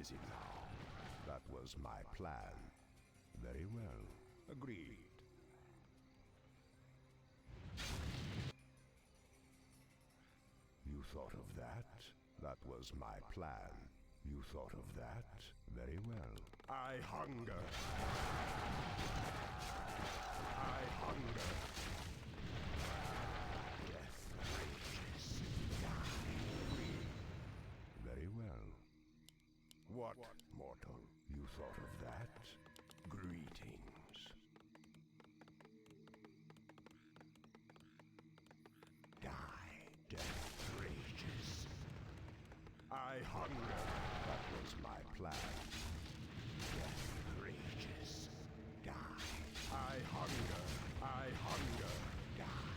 is it now? That was my plan. Very well. Agreed. You thought of that? That was my plan. You thought of that? Very well. I hunger. I hunger. Death rages. Die. Very well. What, mortal? You thought of that? Greetings. Die. Death rages. I hunger. That was my plan. Death rages. Die. I hunger. I hunger. Die.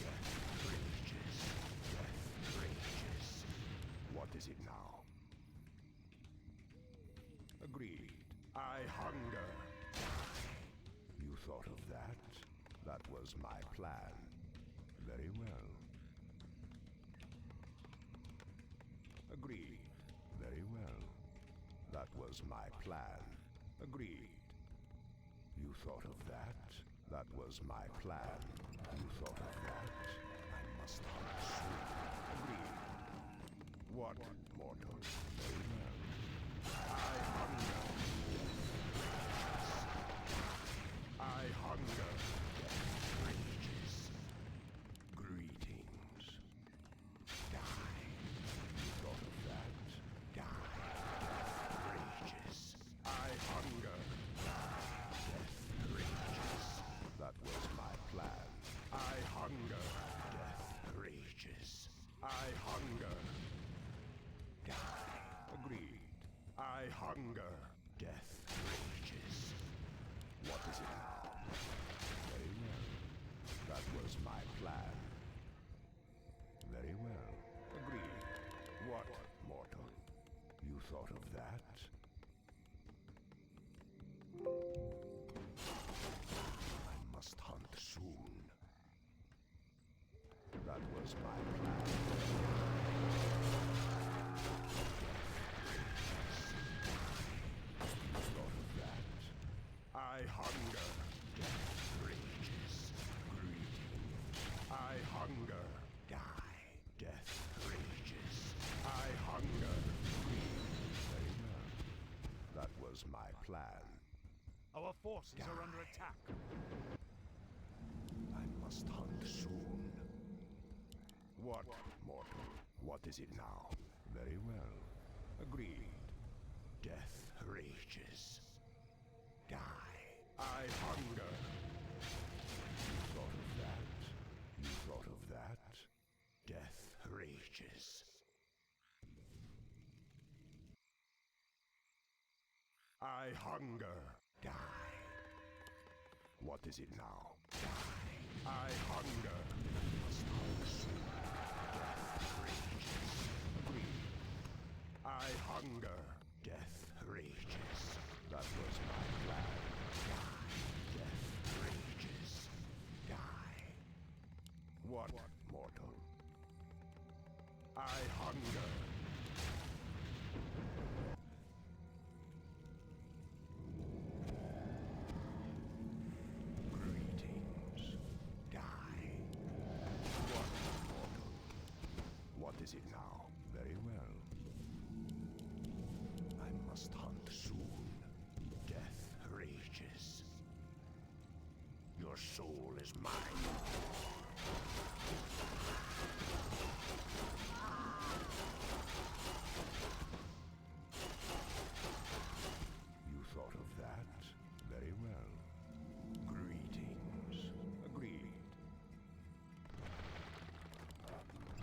Death rages. Death rages. What is it now? Agreed. I hunger. Die. You thought of that? That was my plan. Very well. Agreed. Very well. That was my plan. Agreed. You thought of that? That was my plan. You thought of that? I must hunt soon. Agreed. What, mortal? Very well. I hunger. I hunger. Rages. Greetings. Die. You thought of that? Die. Rages. I hunger. Death rages. That was my plan. I hunger. Death rages. I hunger. Die. Agreed. I hunger. Death rages. What is it now? Very well. That was my plan. Very well. Agreed. What, mortal? You thought of that? I must hunt soon. That was my plan. You thought of that? I hunger. Death rages. Greetings. I hunger. Die. Death rages. I hunger. Very well. That was my plan. Our forces are under attack. I must hunt soon. What, mortal? What is it now? Very well. Agreed. Death rages. Die. I hunger. You thought of that? You thought of that? Death rages. I hunger. Die. What is it now? Die. I hunger. Must hunger soon. Death rages. Agreed. I hunger. Death rages. That was my plan. Die. Death rages. Die. What, mortal? I hunger. Greetings. Die. What, mortal? What is it now? Very well. I must hunt soon. Death rages. Your soul is mine. You thought of that? Very well. Greetings. Agreed.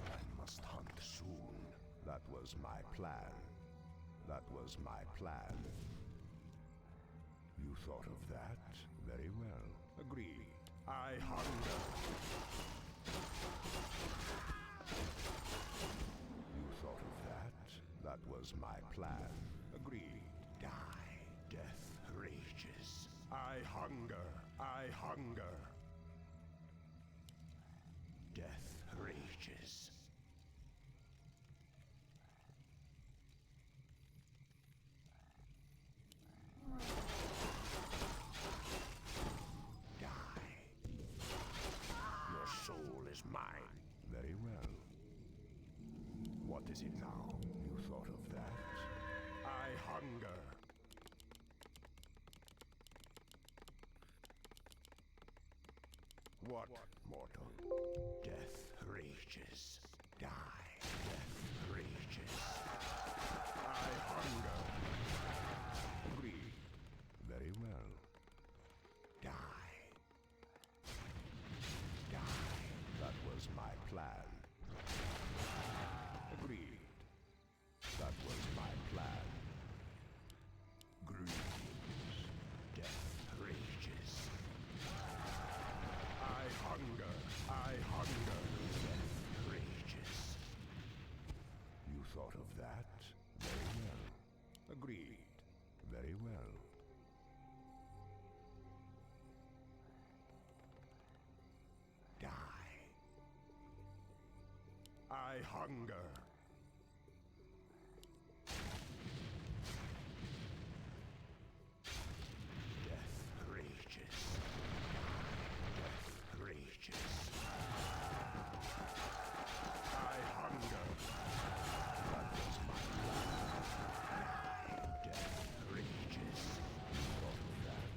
I must hunt soon. That was my plan. That was my plan. You thought of that? Very well. Agreed. I hunger. You thought of that? That was my plan. Agreed. Die. Death rages. I hunger. I hunger. Death rages. is it now? You thought of that? I hunger. What, mortal? Death rages. Die. Death rages. I hunger. Agreed. Very well. Die. Die. That was my plan. Agreed. That was my plan. Greetings. Death rages. I hunger. I hunger. Death rages. You thought of that? Very well. Agreed. Very well. Die. I hunger. Death rages. Death rages. I hunger. That was my plan. Death rages. Thought of that?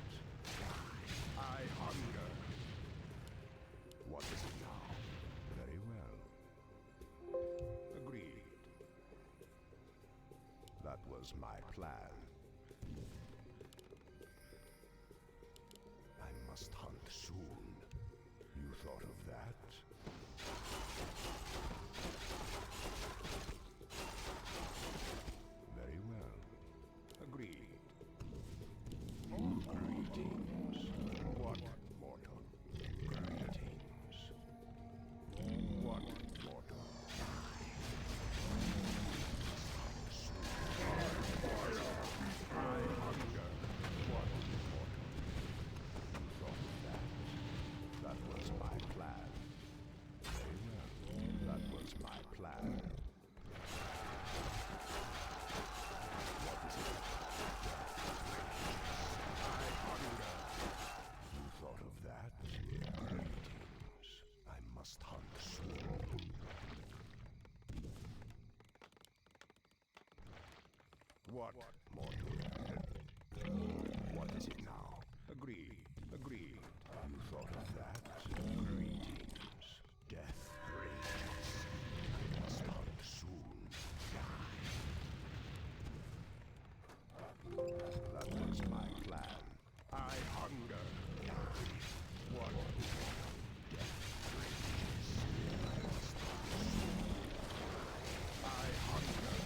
I hunger. What is it now? Very well. Agreed. That was my plan. I must hunt soon. You thought of that? Very well. Agreed. Greetings. What, mortal? Greetings. What, mortal? I hunger. What, mortal? You thought of that? That was my plan. Very well. That was my plan. What is it? I hunger. You thought of that? Greetings. I must hunt soon. What, mortal? What is it now? Agreed. Agreed. You thought of that? Greetings. Death rages. I must hunt soon. Die. That was my plan. I hunger. What? Death rages. I must hunt soon. I hunger.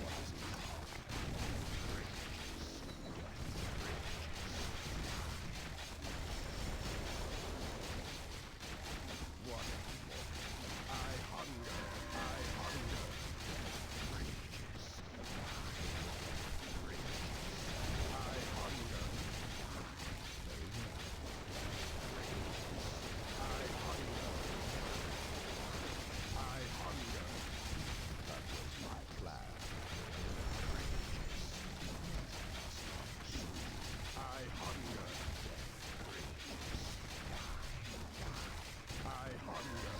What is it now? Rages. Death rages. What? I hunger. I hunger. Death rages. I hunger. Very well. I hunger. I hunger. That was my plan. I hunger. I hunger.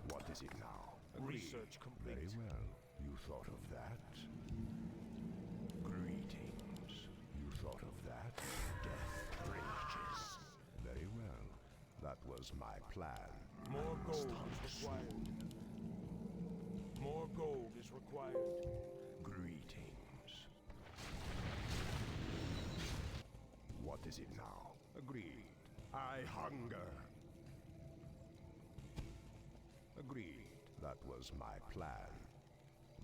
What is it now? Agreed. Research complete. Very well. You thought of that? Greetings. You thought of that? Death rages. Very well. That was my plan. More I must gold hunt is required. soon. More gold is required. Greetings. What is it now? Agreed. I hunger. Agreed. That was my plan.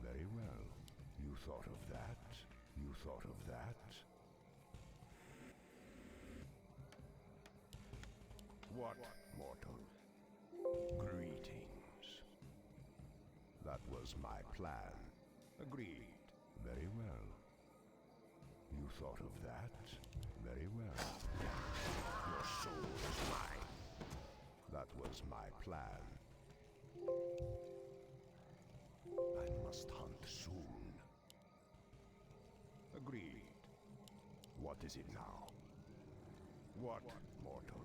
Very well. You thought of that? You thought of that? What, mortal? Greetings. That was my plan. Agreed. Very well. You thought of that? Very well. Your soul is mine. That was my plan. I is it now? What, mortal?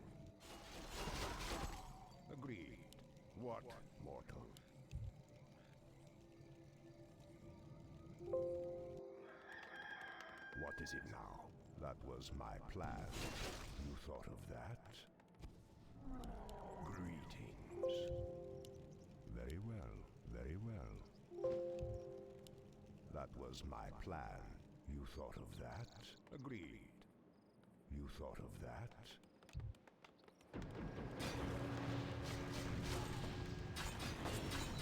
Agreed. What, mortal? What is it now? That was my plan. You thought of that? Greetings. Very well, very well. That was my plan. You thought of that? Agreed. You thought of that?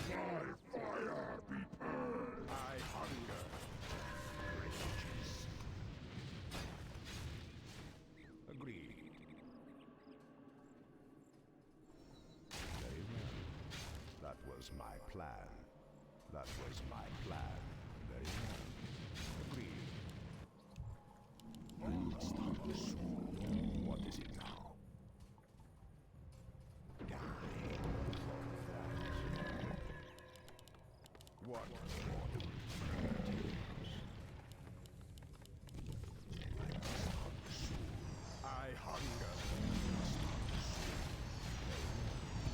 My fire be purged! I hunger. Riches. Agreed. Very well. That was my plan. That was my plan. Very well. Agreed. I must hunt soon. What is it now? Die. Thought of that. What mortal greetings? I must hunt soon. I hunger. I must hunt soon.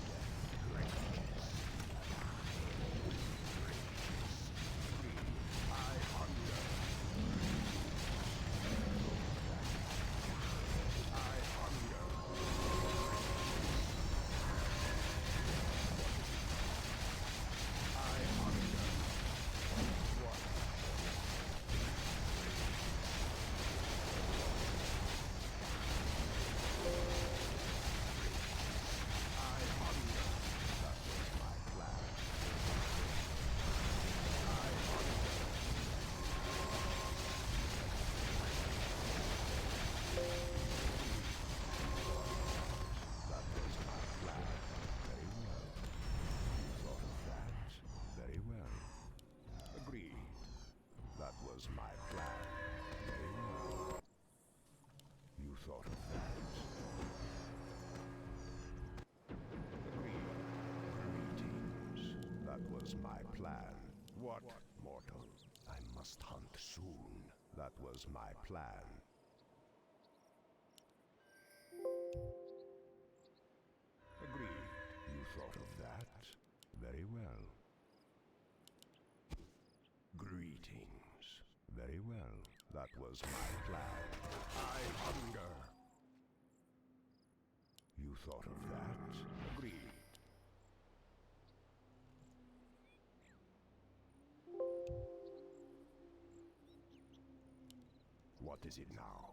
Death ranges. I hunger. I hunger. I hunger. What? I hunger. That was my plan. I hunger. That was my plan. Very well. You thought of that? Very well. Agreed. That was my plan. Very well. You thought of that? Agreed. Greetings. That was my plan. What, mortal? I must hunt soon. That was my plan. Agreed. You thought of that? Very well. Greetings. Very well. That was my plan. I hunger. You thought of that? Agreed. What is it now?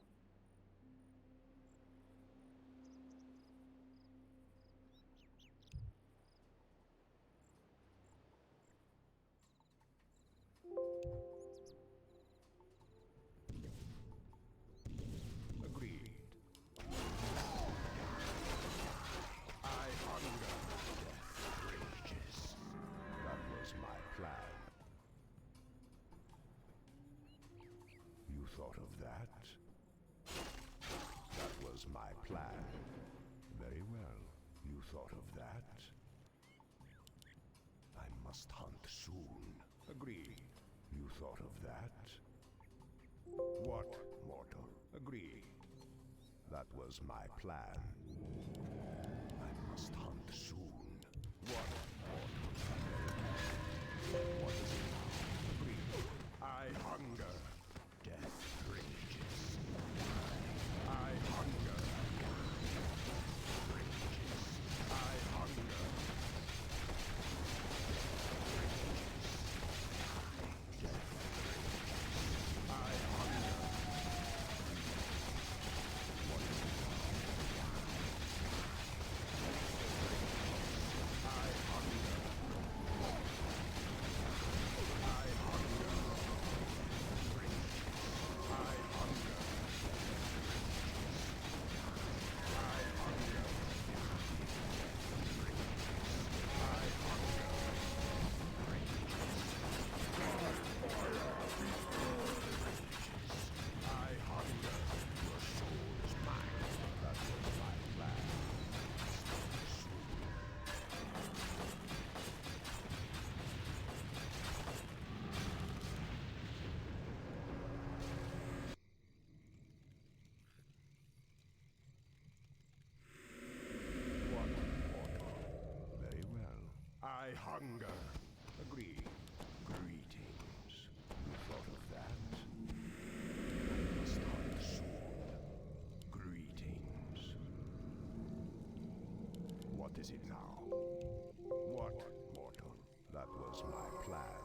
Agreed. I hunger. Death rages. That was my plan. You thought of that? That was my plan. Very well. You thought of that? I must hunt soon. Agreed. You thought of that? What, mortal? Agreed. That was my plan. I must hunt soon. What, mortal? What is it now? Agreed. I hunger. Death rages. I hunger. Rages. I hunger. Death rages. I hunger. What is it now? I hunger. hunger. Agreed. Greetings. You thought of that? I must hunt soon. Greetings. What is it now? What, mortal? That was my plan.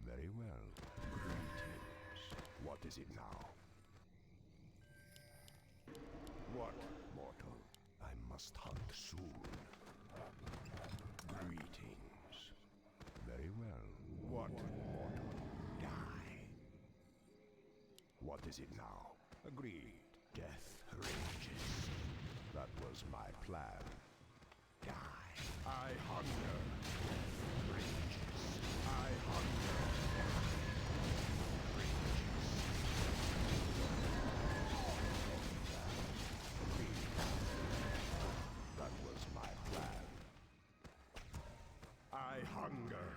Very well. Greetings. What is it now? What, mortal? I must hunt soon. Greetings. Very well. What, mortal? Die. What is it now? Agreed. Death rages. That was my plan. Die. I hunger. Death rages. I hunger. That was my plan. I hunger.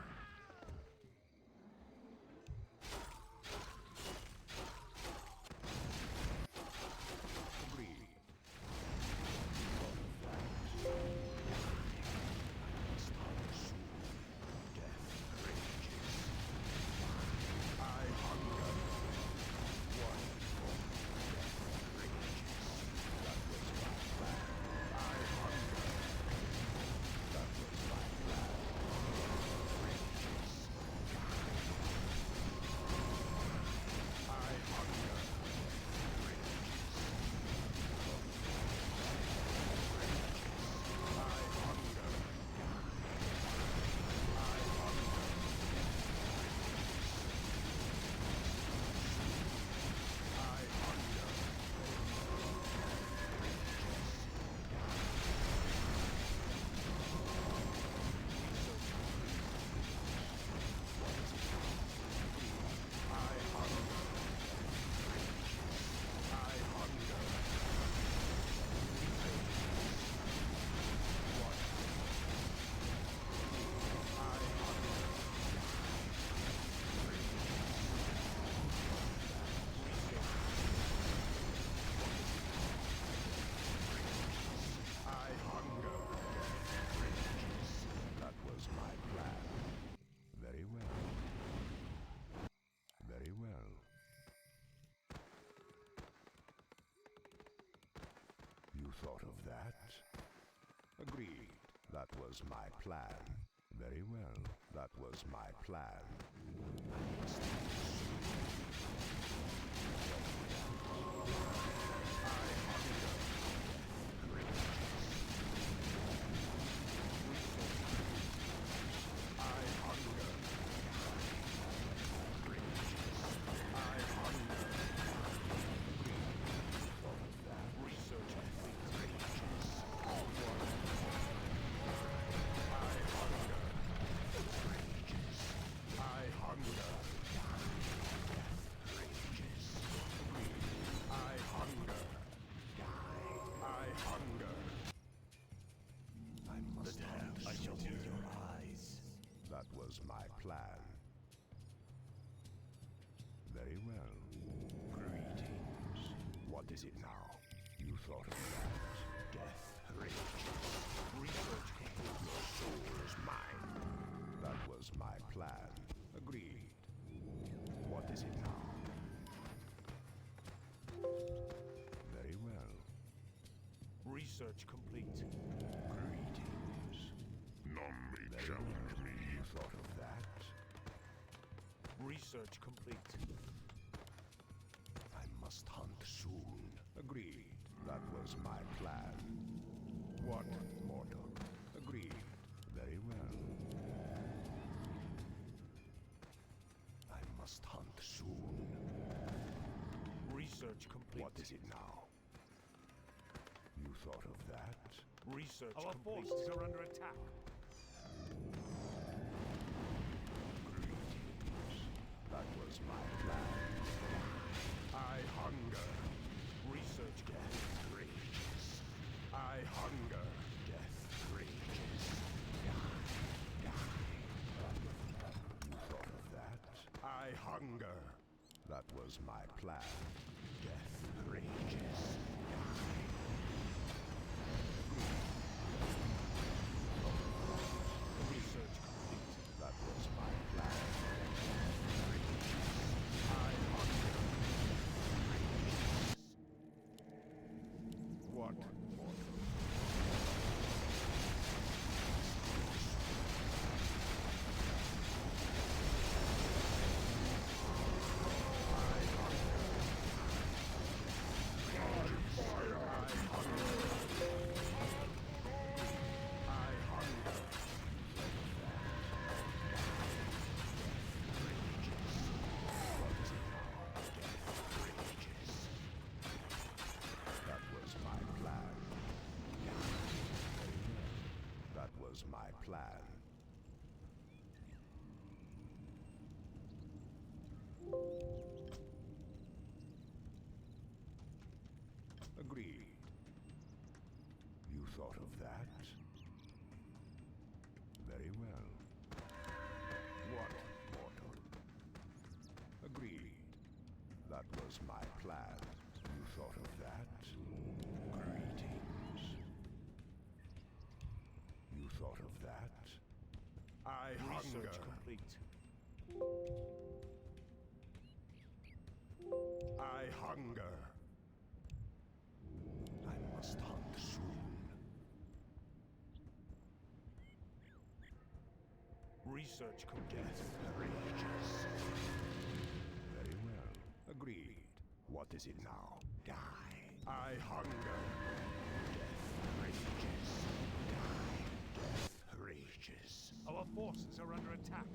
Agreed. Death rages. I hunger. What? Death rages. That was my plan. I hunger. That was my plan. I hunger. Thought of that? Agreed. That was my plan. Very well. That was my plan. I must That was my plan. Very well. Greetings. What is it now? You thought of that? Death rages. Research complete. Your soul is mine. That was my plan. Agreed. What is it now? Very well. Research complete. Greetings. None may challenge me. You thought of that? Research complete. I must hunt soon. Agreed. That was my plan. What, mortal? Agreed. Very well. I must hunt soon. Research complete. What is it now? You thought of that? Research Our complete. forces are under attack. Greetings. That was my plan. I hunger. Research Death rages. I hunger. Death rages. Die. You thought of that? I hunger. That was my plan. Death rages. Die. What, mortal? That was my plan. That was my plan. Agreed. You thought of that? Very well. What, mortal? Agreed. That was my plan. You thought of that? Greetings. You thought of that? I hunger. Research complete. I hunger. I must hunt soon. Research complete. Rages. Very well. Agreed. What is it now? Die. I hunger. Death rages. Die. Death rages. Our forces are under attack.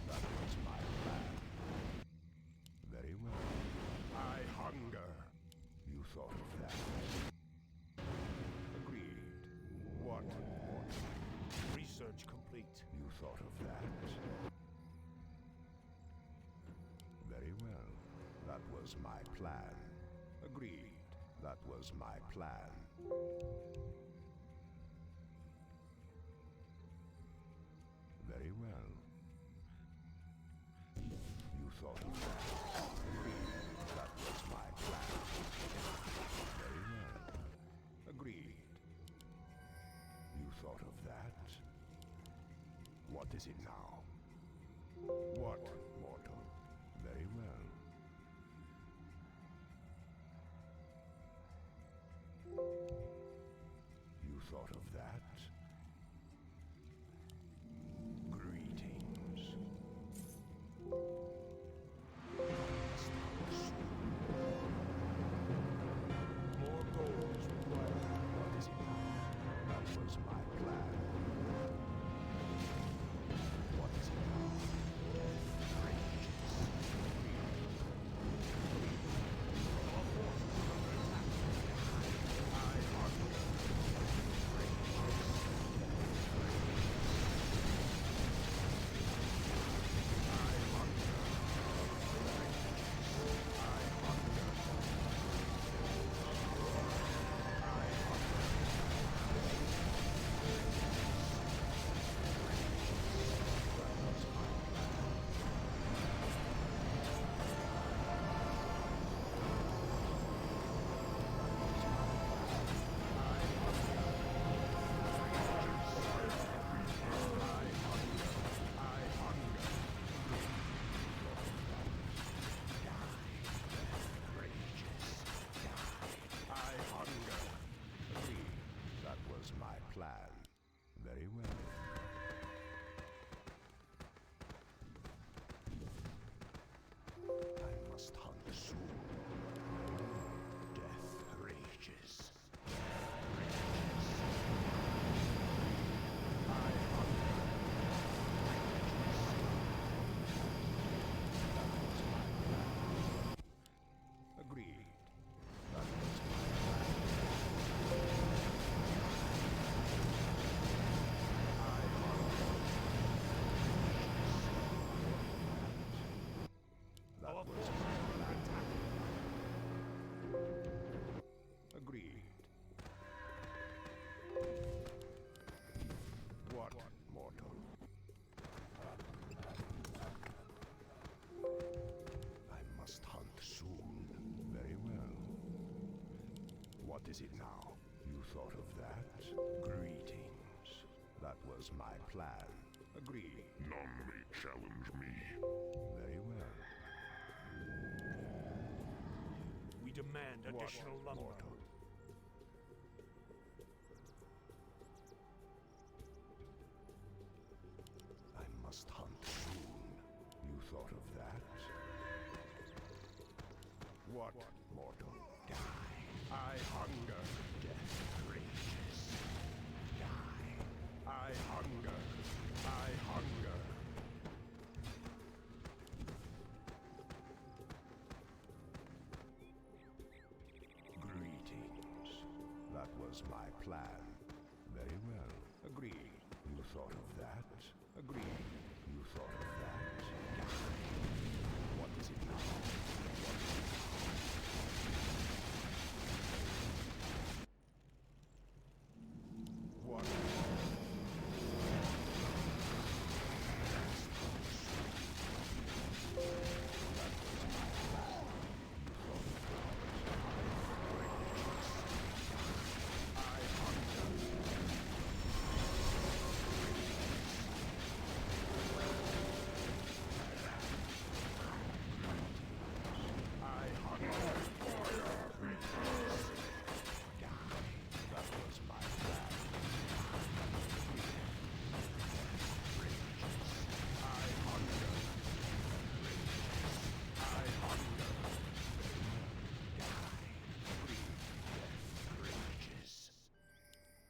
That was my plan. Very well. I hunger. You thought of that? Agreed. What, mortal? Research complete. You thought of that? Very well. That was my plan. Agreed. That was my plan. Very well. You thought of that? Agreed. That was my plan. Very well. Agreed. You thought of that? What is it now? What, mortal? Very well. What is it now? You thought of that? Greetings. That was my plan. Agreed. None may challenge me. Very well. We demand additional lumber. Mortal? I must hunt soon. You thought of that? What, mortal? Die. I hunger. Death rages. Die. I hunger. I hunger. Greetings. That was my plan. Very well. Agreed. You thought of that? Agreed. You thought of that? What is it now? What is it now? What?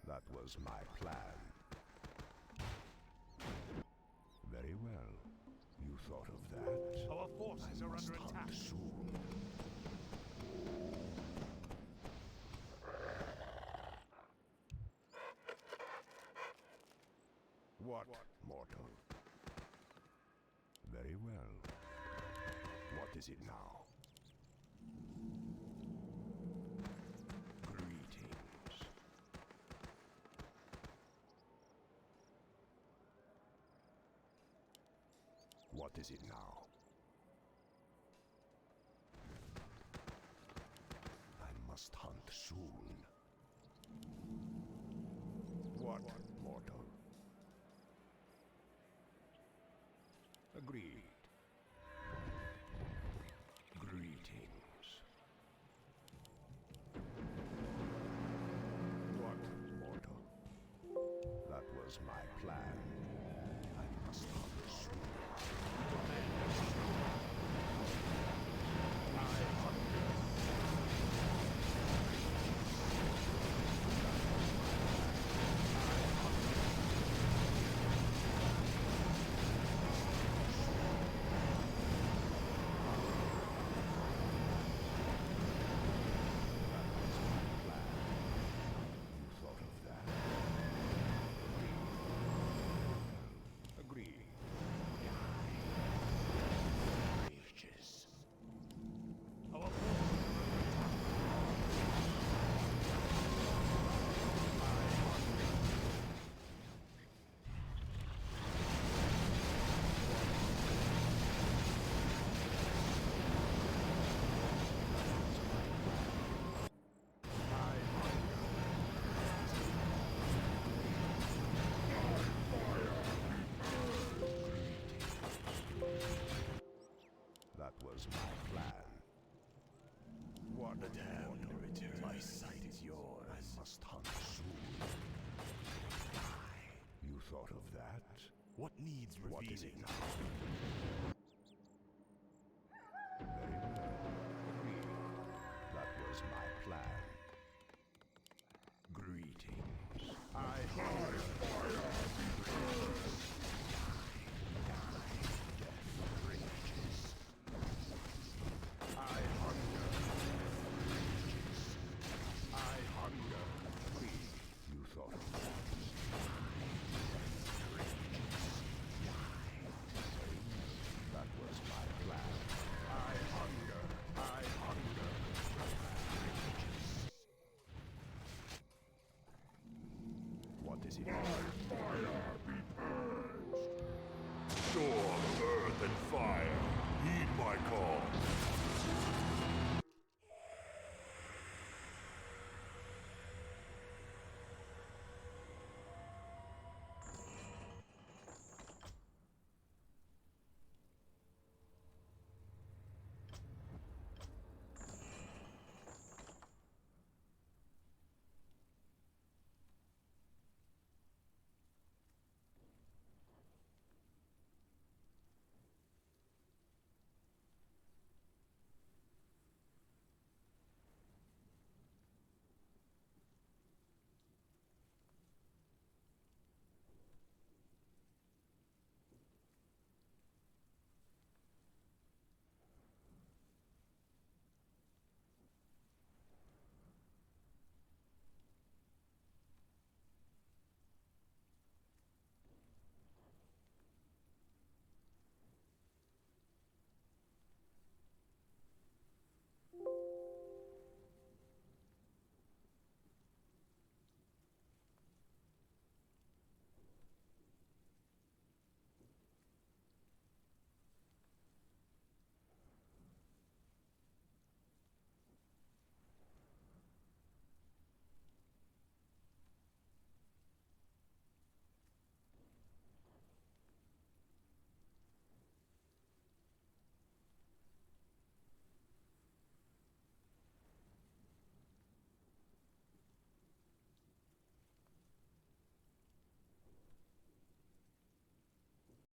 That was my plan. Very well. You thought of that? Our forces are under attack. Soon. What, mortal? Very well. What is it now? Greetings. What is it now? I must hunt soon. What, mortal? Agreed. Greetings. What, mortal? That was my plan. I must hunt soon. That was my plan. What The damned return. My sight is yours. I must hunt soon. You thought of that? What needs revealing? What is it now? Very well. Agreed. That was my plan. Greetings. I hunger. What is it?